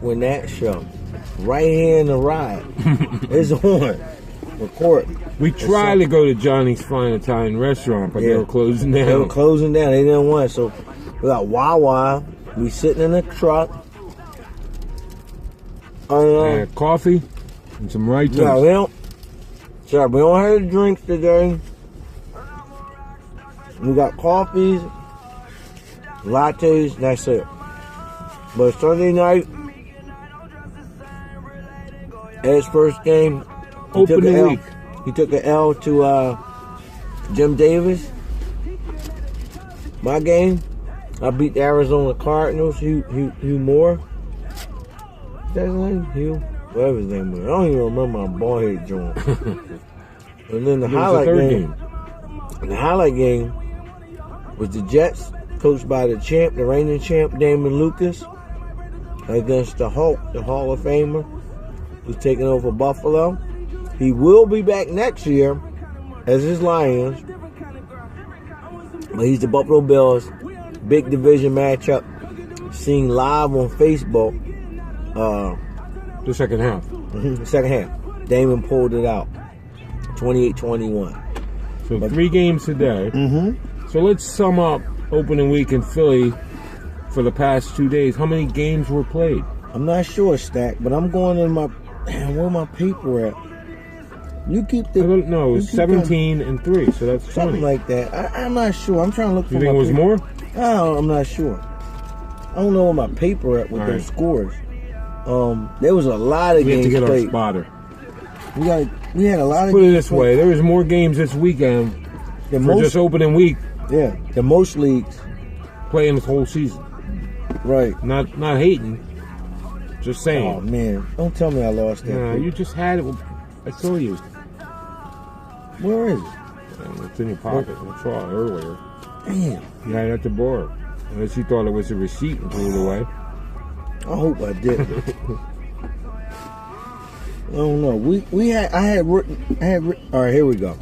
with Nat Show. Right here in the ride. It's on. Record. We tried to go to Johnny's Fine Italian Restaurant, but they were closing down. They were closing down. They didn't want it. So we got Wawa. We sitting in the truck. Coffee and some rice. Yeah, we don't have the drinks today. We got coffees, lattes, that's it. But Sunday night, Ed's first game, he took an L to Jim Davis. My game, I beat the Arizona Cardinals. Hugh Moore. Is that his name? Hugh? Whatever his name was. I don't even remember my bald-head joint. And then the highlight game. The highlight game was the Jets, coached by the reigning champ, Damon Lucas, against the Hulk, the Hall of Famer, who's taking over Buffalo. He will be back next year as his Lions, but he's the Buffalo Bills. Big division matchup, seen live on Facebook. The second half. The second half. Damon pulled it out. 28-21. So 3 games today. So let's sum up opening week in Philly for the past 2 days. How many games were played? I'm not sure, Stack, but I'm going in where my paper at? You keep the... I don't know. It was 17 and 3, so that's 20. Something like that. I'm not sure. I'm trying to look for You think it was more? I'm not sure. I don't know where my paper at with those scores. There was a lot of games played. We have to get played. our spotter. We had a lot of Put it games this way. There was more games this weekend for just opening week. Yeah, the most leagues. Playing this whole season. Right. Not hating. Just saying. Oh, man. Don't tell me I lost that. Nah, you just had it. I saw you. Where is it? It's in your pocket. I saw it earlier. Damn. You had it at the bar. Unless you thought it was a receipt and threw it away. I hope I didn't. I don't know. I had written. All right, here we go.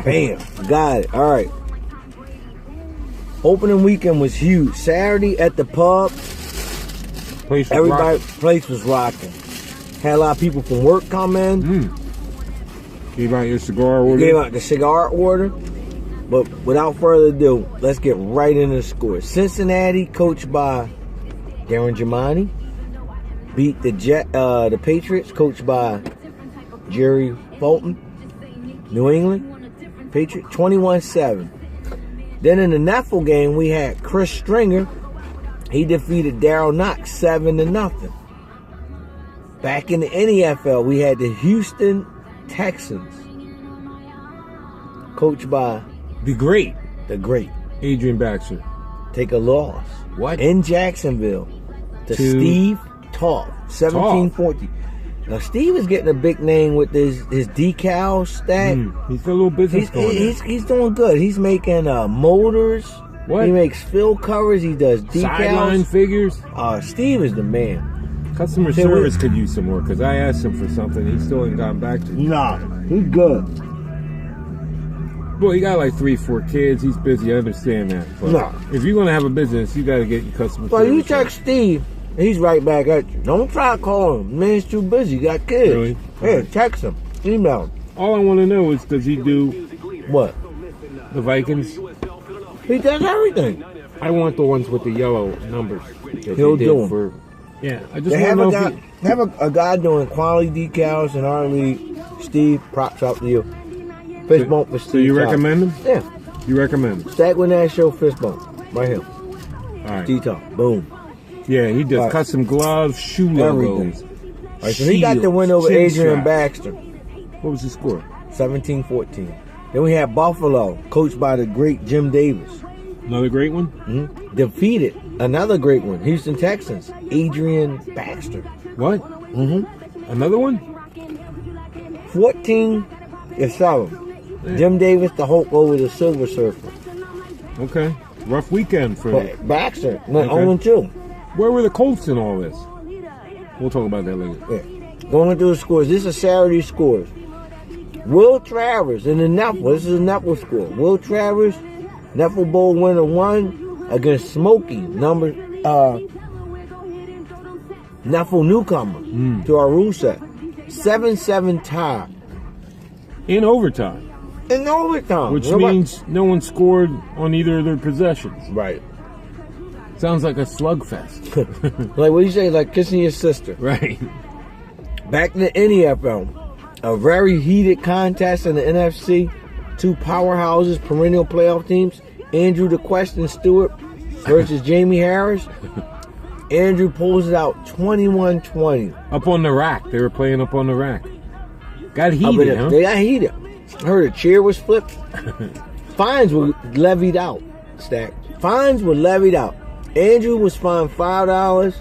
Bam. Got it. All right. Opening weekend was huge. Saturday at the pub. Place was rocking. Had a lot of people from work come in. Gave out your cigar order? Gave out the cigar order. But without further ado, let's get right into the scores. Cincinnati, coached by Darren Germani, beat the Patriots, coached by Jerry Fulton. New England Patriots, 21-7. Then in the NEFL game, we had Chris Stringer. He defeated Darryl Knox 7-0. Back in the NEFL, we had the Houston Texans, coached by the great Adrian Baxter. Take a loss. What? In Jacksonville to Steve Toth, 17-14. Now Steve is getting a big name with his decal stack. He's got a little business going. He's doing good. He's making motors. What? He makes field covers. He does decals. Sideline figures. Steve is the man. Customer service could use some more because I asked him for something. He still ain't gotten back to me. Nah, he's good. Well, he got like 3-4 kids. He's busy. I understand that. But if you're gonna have a business, you got to get your customer service. Well, you text Steve, he's right back at you. Don't try to call him. Man's too busy. He got kids. Really? Yeah, text him. Email him. All I want to know is, does he do what? The Vikings? He does everything. I want the ones with the yellow numbers. He'll do them. Yeah, I just want to know. Have a guy doing quality decals in our league. Steve, props out to you. Fist bump for Steve. So you recommend him? Yeah. You recommend him? Stack with Nat Show, fist bump. Right here. All right. D-Talk. Boom. Yeah, he does custom gloves, shoe logos. All right, so he got the win over Adrian Baxter. What was the score? 17-14. Then we had Buffalo, coached by the great Jim Davis. Another great one? Mm-hmm. Defeated another great one, Houston Texans, Adrian Baxter. What? Mm-hmm. Another one? 14-7. Yeah. Jim Davis, the Hulk over the Silver Surfer. Okay. Rough weekend for Baxter. Went 0-2. Where were the Colts in all this? We'll talk about that later. Yeah. Going through the scores. This is Saturday scores. Will Travers in the NEFL. This is a NEFL score. Will Travers, NEFL Bowl winner 1 against Smokey, number NEFL newcomer to our rule set. 7-7 tie. In overtime. In overtime. Which means no one scored on either of their possessions. Right. Sounds like a slugfest. Like what you say, like kissing your sister. Right. Back in the NEFL, a very heated contest in the NFC. Two powerhouses, perennial playoff teams. Andrew the Question Stewart versus Jamie Harris. Andrew pulls it out 21-20. Up on the rack. They were playing up on the rack. Got heated, huh? They got heated. I heard a chair was flipped. Fines were levied out, Stack. Fines were levied out. Andrew was fined $5.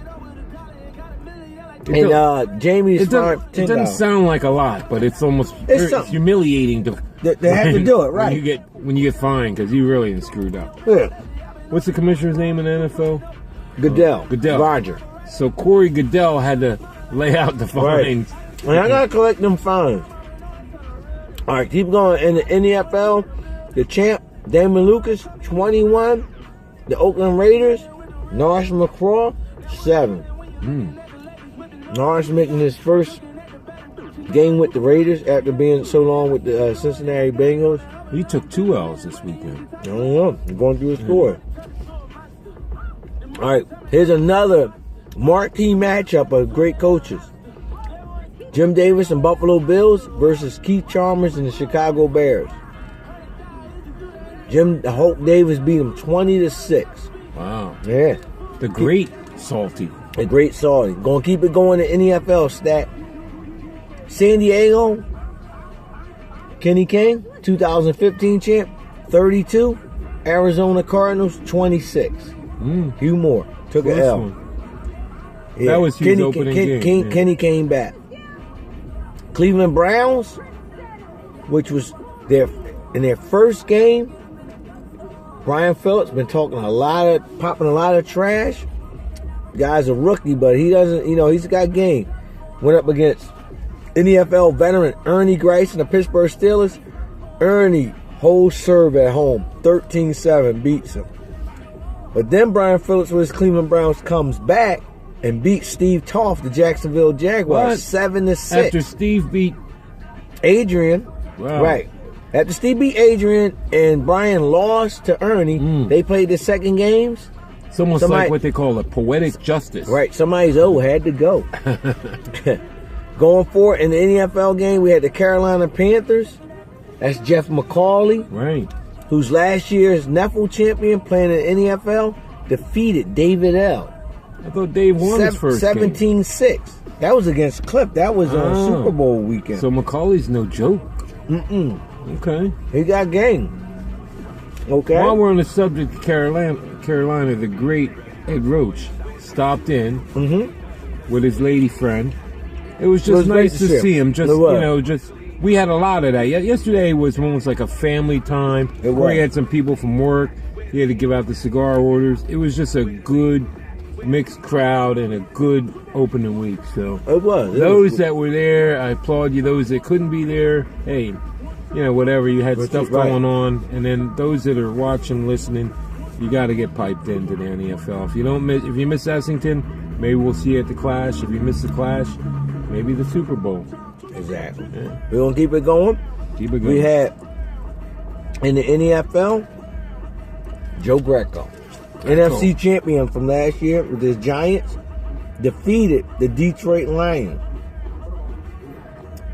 And Jamie's fined $10. It doesn't sound like a lot, but it's almost it's humiliating to. They have to do it, right? When you get fined, because you really screwed up. Yeah. What's the commissioner's name in the NFL? Goodell. Roger. So Corey Goodell had to lay out the fines. Right. And I gotta collect them fines. All right, keep going. In the NEFL, the champ, Damon Lucas, 21. The Oakland Raiders, Norris McCraw, 7. Norris making his first game with the Raiders after being so long with the Cincinnati Bengals. He took 2 L's this weekend. I don't know. I'm going through his score. All right, here's another marquee matchup of great coaches. Jim Davis and Buffalo Bills versus Keith Chalmers and the Chicago Bears. Hulk Davis beat him 20-6. Wow. Yeah. The great Salty. The great Salty. Gonna keep it going in NEFL stat. San Diego, Kenny King, 2015 champ, 32. Arizona Cardinals, 26. Hugh Moore took an L. Yeah. That was Hugh's opening game. Kenny came back. Cleveland Browns, which was in their first game. Brian Phillips been popping a lot of trash. Guy's a rookie, but he doesn't, he's got game. Went up against NEFL veteran Ernie Grice and the Pittsburgh Steelers. Ernie holds serve at home, 13-7, beats him. But then Brian Phillips with his Cleveland Browns comes back and beats Steve Toft, the Jacksonville Jaguars, 7-6. After Steve beat Adrian, wow. Right. After Steve beat Adrian and Brian lost to Ernie, they played the second games. It's almost like what they call a poetic justice. Right. Somebody's had to go. Going forward in the NFL game, we had the Carolina Panthers. That's Jeff McCauley. Right. Who's last year's NEFL champion playing in the NFL, defeated David L. I thought Dave won his first 17-6. That was against Clip. That was on Super Bowl weekend. So McCauley's no joke. Okay. He got game. Okay. While we're on the subject of Carolina, the great Ed Roach stopped in with his lady friend. It was just nice to see him. We had a lot of that. Yesterday was almost like a family time. Where he had some people from work. He had to give out the cigar orders. It was just a good mixed crowd and a good opening week. So it was. Those that were there, I applaud you. Those that couldn't be there, hey, whatever. You had stuff going on, and then those that are watching, listening, you got to get piped into the NFL. If you miss Essington, maybe we'll see you at the Clash. If you miss the Clash, maybe the Super Bowl. Exactly. Yeah. We're gonna keep it going. We had in the NEFL, Joe Greco. NFC champion from last year with his Giants, defeated the Detroit Lions.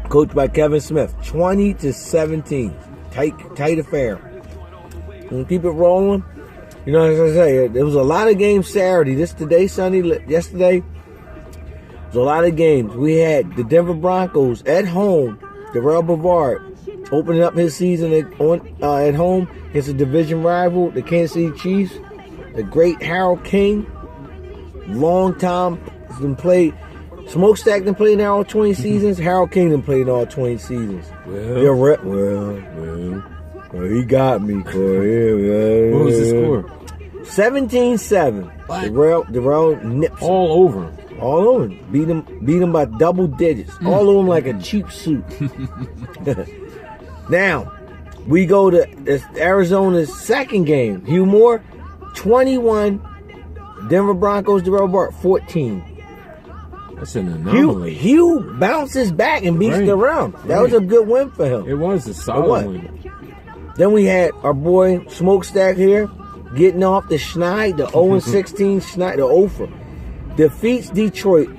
Coached by Kevin Smith, 20-17. Tight affair. We'll keep it rolling. As I say, there was a lot of games Saturday. Yesterday, there was a lot of games. We had the Denver Broncos at home. Darrell Bavard opening up his season at home against a division rival, the Kansas City Chiefs. The great Harold King, long time, has been played. Smokestack done played in all 20 seasons. Harold King done played in all 20 seasons. Well, he got me, Corey. What was the score? 17-7. Darrell nips him. All over him. All over him. Beat him by double digits. All over him like a cheap suit. Now, we go to Arizona's second game. Hugh Moore, 21. Denver Broncos, Darrell Bart, 14. That's an anomaly. Hugh bounces back and beats the round. That was a good win for him. It was a solid win. Then we had our boy Smokestack here getting off the Schneid, the 0-16 Schneid, the Ofer. Defeats Detroit.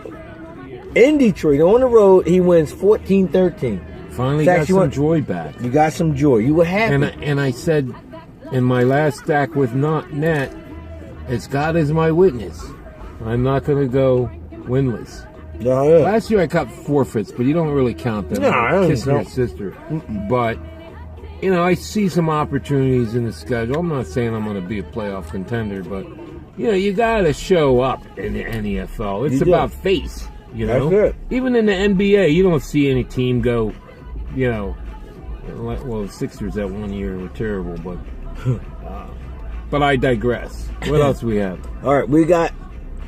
In Detroit, on the road, he wins 14-13. Finally got some joy back. You got some joy. You were happy. And I said in my last stack with Nat, as God is my witness, I'm not going to go winless. Last year I got forfeits, but you don't really count them. No, I don't kissing your sister. But, you know, I see some opportunities in the schedule. I'm not saying I'm going to be a playoff contender, but, you know, you got to show up in the NEFL. It's about face, you know. That's it. Even in the NBA, you don't see any team go, you know, well, the Sixers that 1 year were terrible, but I digress. What else we have? All right, we got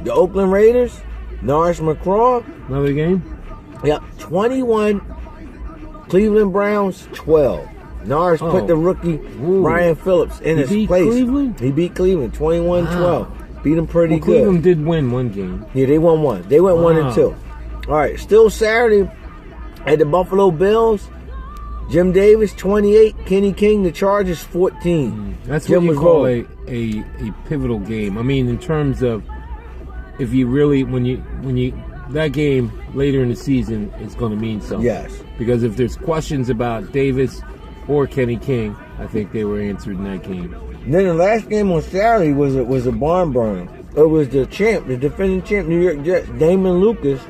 the Oakland Raiders, Norris McCraw. Another game? Yep, 21. Cleveland Browns, 12. Norris put the rookie Ryan Phillips in his place. Cleveland? He beat Cleveland 21-12. Beat him pretty good. Cleveland did win one game. Yeah, they won one. They went 1-2. All right, still Saturday at the Buffalo Bills. Jim Davis, 28. Kenny King, the Chargers, 14. That's what you call a pivotal game. I mean, in terms of if you really, when you that game later in the season is going to mean something. Yes. Because if there's questions about Davis or Kenny King, I think they were answered in that game. And then the last game on Saturday was a barn burner. It was the defending champ, New York Jets, Damon Lucas,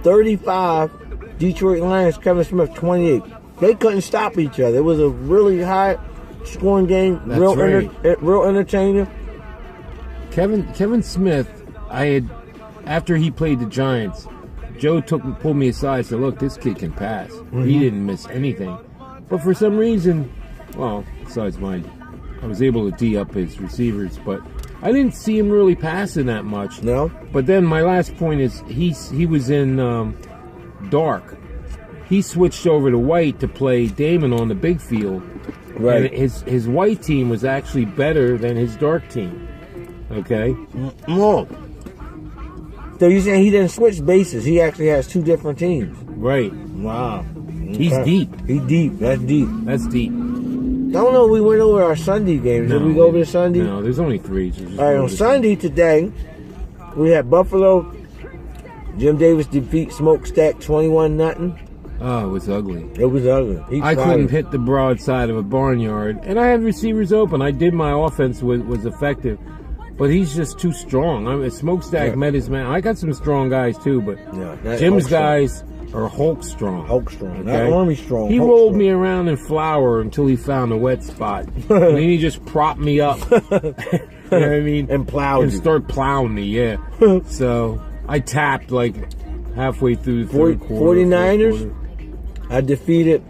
35. Detroit Lions, Kevin Smith, 28. They couldn't stop each other. It was a really high-scoring game, real entertaining. Kevin Smith, after he played the Giants, Joe pulled me aside and said, "Look, this kid can pass. He didn't miss anything." But for some reason, well, besides I was able to D up his receivers, but I didn't see him really passing that much. No. But then my last point is he was in dark. He switched over to white to play Damon on the big field. Right. And his white team was actually better than his dark team. Okay? No. So you're saying he didn't switch bases. He actually has two different teams. Right. Wow. Okay. He's deep. He's deep. That's deep. That's deep. I don't know if we went over our Sunday games. Did we go over the Sunday? No, there's only 3. So all right, on Sunday today, we had Buffalo. Jim Davis defeat Smokestack 21-0. Oh, it was ugly. It was ugly. I couldn't hit the broadside of a barnyard, and I had receivers open. I did my offense was effective, but he's just too strong. I mean, Smokestack met his man. I got some strong guys too, but Jim's guys are Hulk strong. Hulk strong. Okay? Not Army strong. He rolled me around in flour until he found a wet spot. And then he just propped me up. You know what I mean? And plowed and started plowing me, yeah. So I tapped like halfway through the third quarter. 49ers. I defeated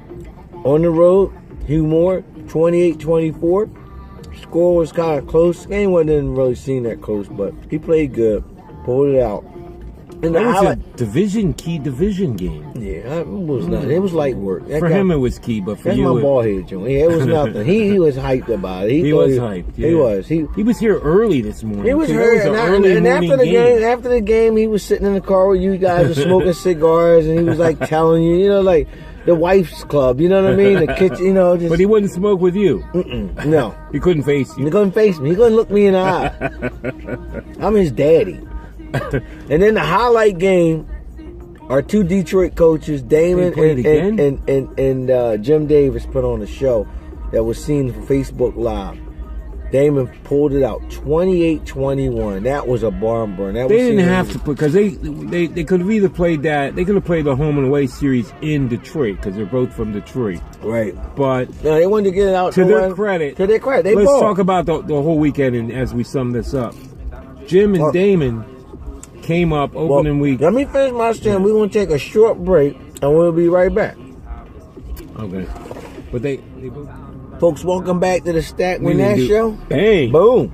on the road Hugh Moore 28-24. Score was kind of close. Game wasn't really seen that close, but he played good. Pulled it out. And that was a division game. Yeah, it was not. It was light work. For him, it was key, but for that's you, my ball head, Joe. Yeah, it was nothing. He was hyped about it. He was hyped. Yeah. He was. He was here early this morning. He was here, and after the game, he was sitting in the car with you guys and smoking cigars, and he was like telling you, like the wife's club. You know what I mean? The kitchen, just. But he wouldn't smoke with you. No, he couldn't face you. He couldn't face me. He couldn't look me in the eye. I'm his daddy. And then the highlight game, our two Detroit coaches, Damon and Jim Davis, put on a show that was seen from Facebook Live. Damon pulled it out 28-21. That was a barn burn. They didn't have to put, because they could have either played that. They could have played the home and away series in Detroit because they're both from Detroit. Right. But no, they wanted to get it out to their credit. To their credit, let's talk about the whole weekend, and as we sum this up, Jim and Damon came up opening week. Let me finish my stand. We're going to take a short break, and we'll be right back. Okay. But they folks, welcome back to the Stack with Nat Show. Bang. Boom.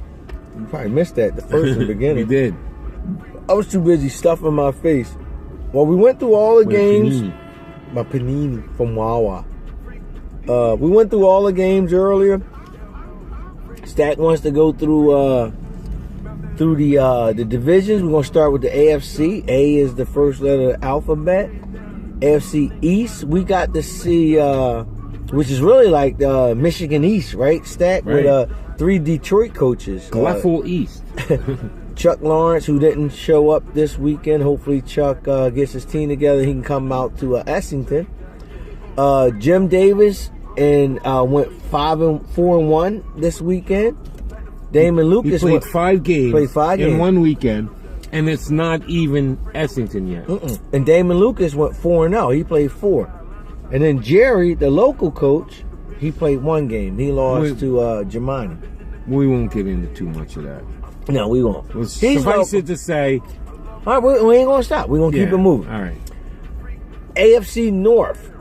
You probably missed that the first in the beginning. You did. I was too busy stuffing my face. Well, we went through all the games. My panini from Wawa. We went through all the games earlier. Stack wants to go through through the divisions. We're gonna start with the AFC. A is the first letter of the alphabet. AFC East. We got to see, which is really like Michigan East, right? Stacked with 3 Detroit coaches. Level East. Chuck Lawrence, who didn't show up this weekend. Hopefully Chuck gets his team together. He can come out to Essington. Jim Davis and went 5-4-1 this weekend. Damon Lucas played 5 games. Played 5 games in one weekend, and it's not even Essington yet. And Damon Lucas went 4-0. He played 4. And then Jerry, the local coach, he played 1 game. He lost to Jemani. We won't get into too much of that. No, we won't. Well, suffice it to say, all right, we ain't gonna stop. We're gonna keep it moving. All right. AFC North.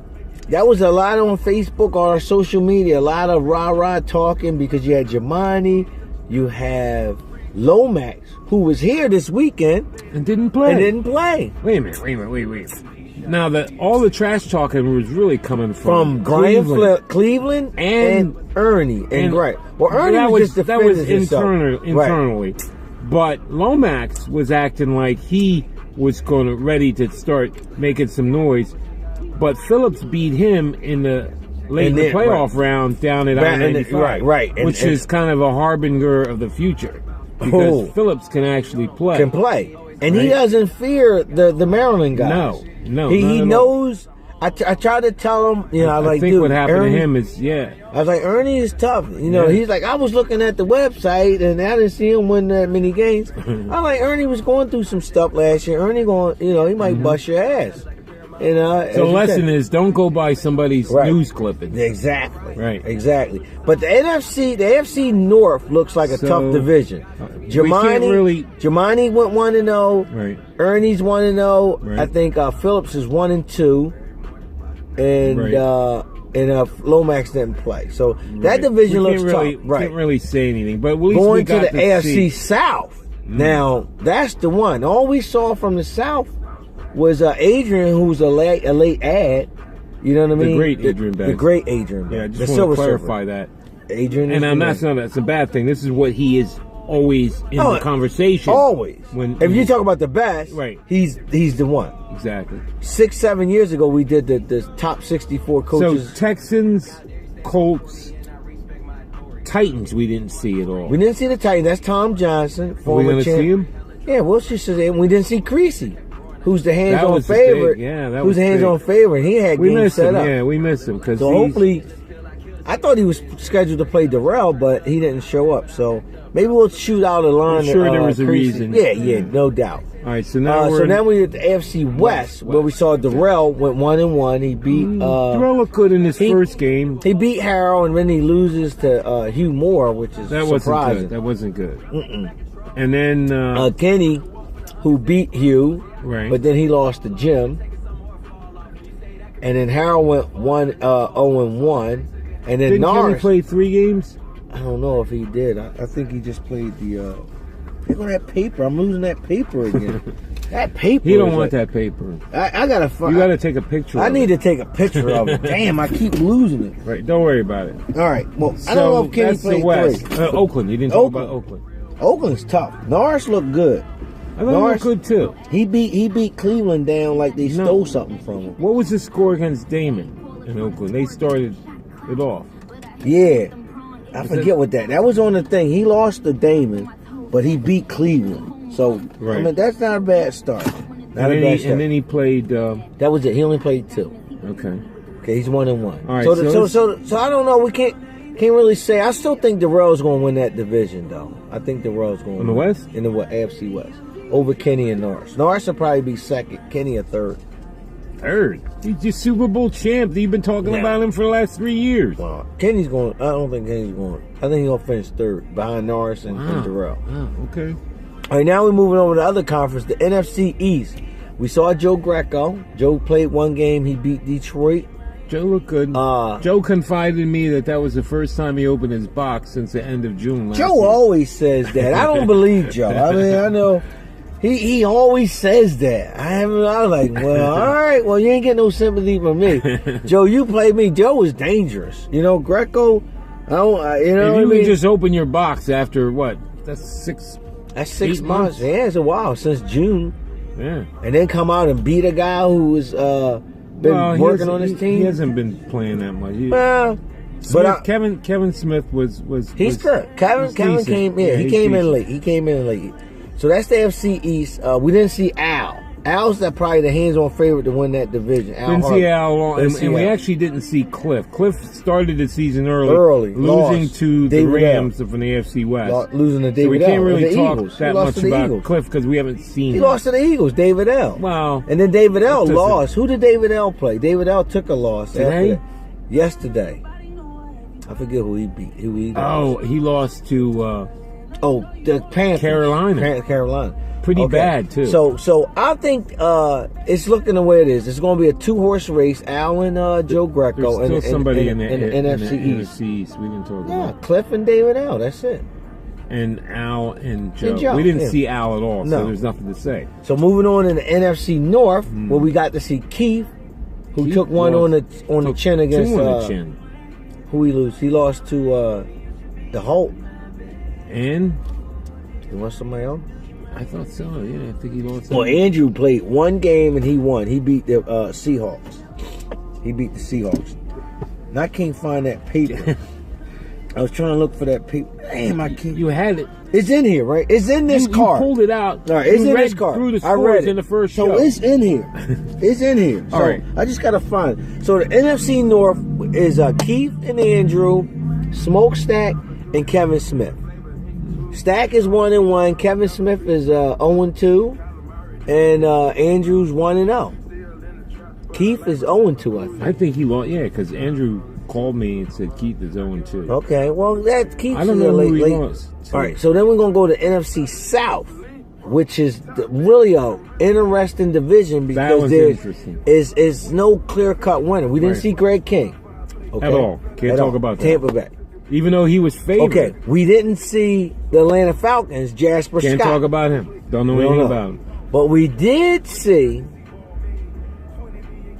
That was a lot on Facebook or our social media. A lot of rah-rah talking because you had Jemani, you have Lomax, who was here this weekend and didn't play. Wait a minute. Now, all the trash talking was really coming from Cleveland and Ernie and Greg. Well, Ernie was just defending himself. Internally. Right. But Lomax was acting like he was ready to start making some noise. But Phillips beat him in the playoff round down at I-95, which is kind of a harbinger of the future. Because Phillips can actually play. And he doesn't fear the Maryland guys. No, he knows. I tried to tell him, I think what happened to him is, I was like, Ernie is tough. He's like, I was looking at the website and I didn't see him win that many games. I was like, Ernie was going through some stuff last year. Ernie he might bust your ass. So the lesson is, don't go by somebody's news clipping. Exactly. Right. Exactly. But the AFC North looks like a tough division. Jemani went 1-0. Right. Ernie's 1-0. Right. I think Phillips is 1-2. And Lomax didn't play. So that division looks tough. Can't really say anything. But at least going we got to the AFC South. Now, that's the one. All we saw from the South was Adrian, who's a late ad. You know what I mean? The great Adrian Banks. The great Adrian Banks. Yeah, I just want to clarify that. Adrian and I'm not saying that's a bad thing. This is what he is always in the conversation. Always. If you talk about the best, he's the one. Exactly. 6-7 years ago, we did the top 64 coaches. So Texans, Colts, Titans, we didn't see at all. We didn't see the Titans. That's Tom Johnson, former we going to see him? Yeah, we'll just say we didn't see Creasy, who's the hands-on favorite. Who's the hands-on favorite. He had games set up. Yeah, we missed him. So hopefully, I thought he was scheduled to play Darrell, but he didn't show up. So maybe we'll shoot out a line. I'm sure there was a reason. Yeah, no doubt. All right, so now we're at the AFC West, where we saw Darrell went 1-1. He beat Darrell looked good in his first game. He beat Harrell, and then he loses to Hugh Moore, which is surprising. That wasn't good. And then Kenny, who beat Hugh, but then he lost to Jim. And then Harrell went 0-1, and then Norris Kenny play 3 games. I don't know if he did. I think he just played the. Look at that paper. I'm losing that paper again. That paper. You don't want that paper. I gotta. You gotta take a picture. I need to take a picture of it. Damn, I keep losing it. Right. Don't worry about it. All right. Well, I don't know if Kenny played the West. Oakland. You didn't talk about Oakland. Oakland's tough. Norris looked good. I thought Norris looked good too. He beat Cleveland down like they stole something from him. What was the score against Damon in Oakland? They started it off. Yeah. I forget what that was on the thing. He lost to Damon, but he beat Cleveland. So, I mean, that's not a bad start. And then he played... that was it. He only played 2. Okay, he's 1-1. All right, so I don't know. We can't really say. I still think Darrell's going to win that division, though. I think Darrell's going to win. In the West? In the AFC West. Over Kenny and Norris. Norris will probably be second. Kenny a third. Third? He's just Super Bowl champ. You've been talking about him for the last 3 years. Well, Kenny's going. I don't think Kenny's going. I think he's going to finish third behind Norris and Darrell. Wow, okay. All right, now we're moving over to the other conference, the NFC East. We saw Joe Greco. Joe played 1 game. He beat Detroit. Joe looked good. Joe confided in me that was the first time he opened his box since the end of June last Joe year. always says that. I don't believe Joe. I mean, I know. He always says that. I was like, well, all right, well, you ain't getting no sympathy from me. Joe, you played me. Joe was dangerous. Greco, I don't, If you just open your box after what? That's That's 6 months. Yeah, it's a while since June. Yeah. And then come out and beat a guy who was been working on his team. He hasn't been playing that much. Kevin Smith was he's good. Kevin came in. He came in late. So that's the FC East. We didn't see Al. Al's probably the hands-on favorite to win that division. Didn't see Al, and we actually didn't see Cliff. Cliff started the season early losing to the Rams from the AFC West. Losing to David L. So we can't really talk Eagles. that much about Cliff because we haven't seen him. He lost to the Eagles, David L. Wow. And then David L. lost. Who did David L. play? David L. took a loss yesterday. I forget who he beat. He lost to the Panthers. Carolina. Pretty bad too. So I think it's looking the way it is. It's going to be a 2-horse race. Al and Joe Greco. There's still somebody in the NFC East. We didn't talk about. Cliff and David L. That's it. And Al and Joe. We didn't see Al at all, so there's nothing to say. So moving on in the NFC North, where we got to see Keith, who took one on the chin against who he lose. He lost to the Hulk. And you want somebody else? I thought so. Yeah, I think he lost. Well, Andrew played one game and he won. He beat the Seahawks. And I can't find that paper. I was trying to look for that paper. Damn, I can't. You had it. It's in here, right? It's in this card. You pulled it out. All right, it's in this card. Through the I read it in the first show. So it's in here. It's in here. So all right. I just got to find it. So the NFC North is Keith and Andrew, Smokestack, and Kevin Smith. Stack is 1-1. Kevin Smith is 0-2, and Andrew's 1-0. Keith is 0-2. I think. I think he lost. Yeah, because Andrew called me and said Keith is 0-2. Okay, well that Keith. I don't know who he lost. All right, so then we're gonna go to NFC South, which is really a interesting division because there's no clear cut winner. We didn't see Greg King at all. Can't talk about that. Tampa Bay. Even though he was favored. Okay, we didn't see the Atlanta Falcons, Jasper Scott. Can't talk about him. Don't know anything about him. But we did see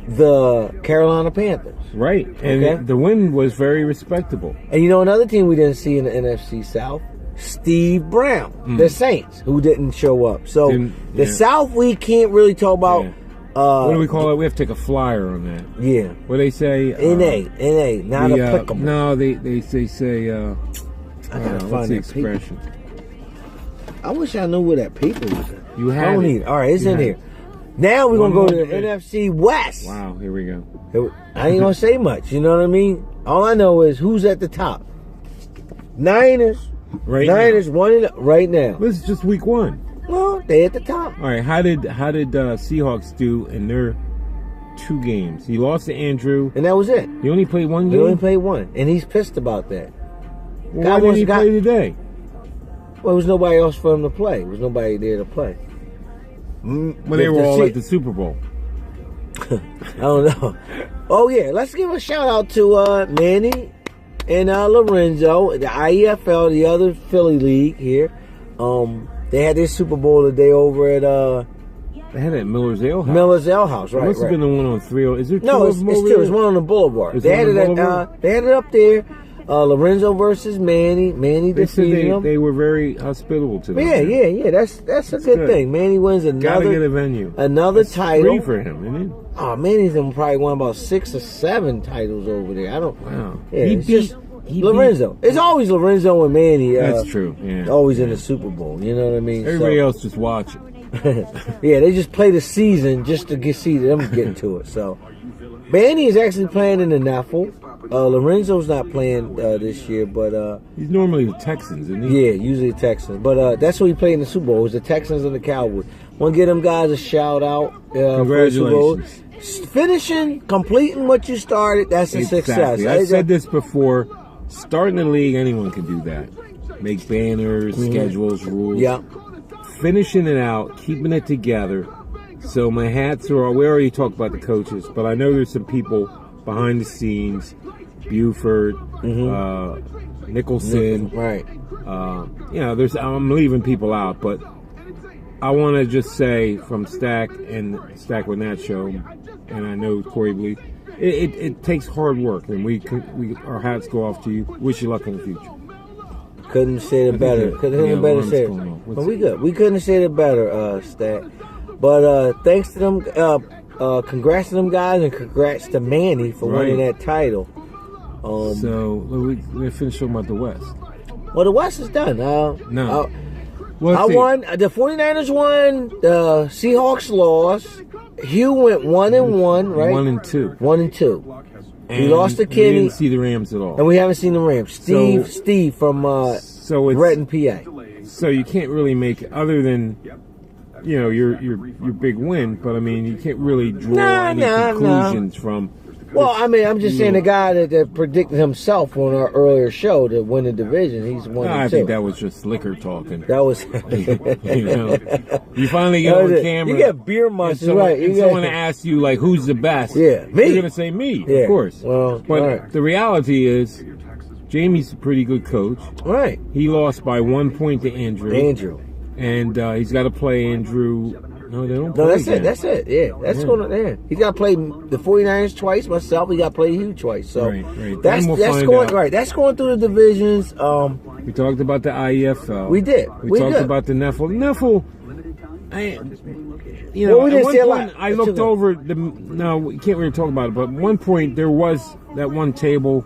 the Carolina Panthers. Right, and the win was very respectable. And you know another team we didn't see in the NFC South? Steve Brown, the Saints, who didn't show up. So the South we can't really talk about. Yeah. What do we call it? We have to take a flyer on that. Yeah. What do they say? NA, not applicable. No, they say. I gotta find the expression. I wish I knew where that paper was at. You have it. All right, it's in here. Now we're gonna go to the NFC West. Wow, here we go. I ain't gonna say much. You know what I mean? All I know is who's at the top. Niners. Niners winning right now. This is just week 1. Well, they at the top. All right, how did Seahawks do in their 2 games? He lost to Andrew, and that was it. He only played 1 game. He only played 1, and he's pissed about that. Why didn't he play today? Well, there was nobody else for him to play. There was nobody there to play. When they were all at the Super Bowl. I don't know. Oh yeah, let's give a shout out to Manny and Lorenzo, the IEFL, the other Philly league here. They had their Super Bowl today over at they had it at Miller's Ale House. Miller's Ale House, right? It must have been the one on 30. Is there two? No, it's 2. It's one on the Boulevard. They had it up there. Lorenzo versus Manny. Manny defeated them. They were very hospitable to them. Yeah. That's a good thing. Manny wins another. Gotta get a venue. Another title. 3 for him, isn't it? Oh, Manny's probably won about 6 or 7 titles over there. I don't. Wow. Yeah, Lorenzo. It's always Lorenzo and Manny. That's true. Yeah. Always in the Super Bowl. You know what I mean? Everybody else just watching. Yeah, they just play the season just to see them get to it. So, Manny is actually playing in the NFL. Lorenzo's not playing this year, but he's normally the Texans, isn't he? Yeah, usually the Texans. But that's what he played in the Super Bowl. It was the Texans and the Cowboys. Want to give them guys a shout out. Congratulations. Finishing, completing what you started, that's a success. I've said this before. Starting the league, anyone can do that. Make banners, schedules, rules. Yeah. Finishing it out, keeping it together. So my hats are. We already talked about the coaches, but I know there's some people behind the scenes. Buford, Nicholson. Right. I'm leaving people out, but I want to just say from Stack and Stack with Nat Show, and I know Corey Blee, it takes hard work, and we our hats go off to you. Wish you luck in the future. Couldn't have said it better. Couldn't have better said it. But we good. We couldn't have said it better, Stat. But thanks to them, congrats to them guys, and congrats to Manny for winning that title. So we finished talking about the West. Well, the West is done. No. I won. The 49ers won. The Seahawks lost. Hugh went 1-1, right? 1-2. 1-2. We lost to Kenny. We didn't see the Rams at all. And we haven't seen the Rams. Steve from Retton, PA. So you can't really make, other than, your big win, but I mean, you can't really draw any conclusions from. Well, I mean, I'm just saying the guy that predicted himself on our earlier show to win the division, he's 1-2. I think that was just liquor talking. That was. You finally get on camera. You get beer monsters, right? And someone asks you, like, who's the best? Yeah, me. You're going to say me, of course. Well, but the reality is, Jamie's a pretty good coach. Right. He lost by 1 point to Andrew. And he's got to play Andrew. No, they don't play. No, that's it. That's it. Yeah, that's going on there. He's got to play the 49ers twice. Myself, he got to play you twice. So right. That's going right. That's going through the divisions. We talked about the IEFL. We did. We talked about the NEFL. NEFL. We at didn't one say a point, lot. I looked over the. No, we can't really talk about it. But at one point, there was that one table,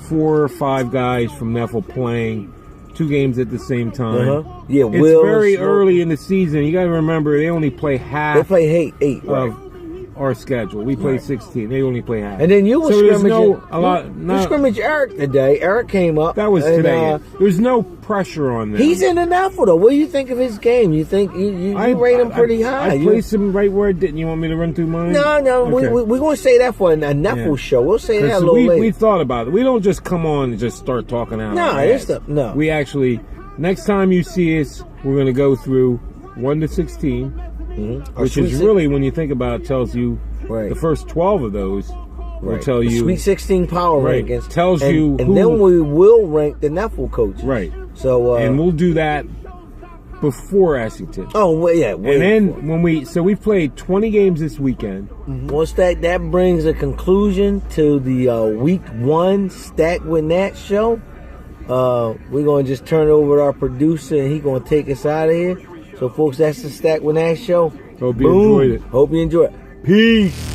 4 or 5 guys from NEFL playing 2 games at the same time. Yeah, it's very early in the season. You got to remember, they only play half. They play 8 of our schedule. We play 16. They only play half. And then you were scrimmaging. You scrimmaged Eric today. Eric came up. That was today. There's no pressure on them. He's in the NEFL, though. What do you think of his game? You think you rate him pretty high? I placed him right where I didn't. You want me to run through mine? No. Okay. We're going to say that for a NEFL show. We'll say that a little later. We thought about it. We don't just come on and just start talking out. No. We actually, next time you see us, we're going to go through 1 to 16, which is really, when you think about it, tells you the first 12 of those will tell you. Sweet 16 power rankings. Tells you and then we will rank the NEFL coaches. Right. So, and we'll do that before Essington. Oh, well, yeah. And then we've played 20 games this weekend. Once that brings a conclusion to the week 1 Stack with Nat show. We're going to just turn it over to our producer, and he's going to take us out of here. So, folks, that's the Stack with Nat show. Hope you enjoyed it. Hope you enjoyed it. Peace.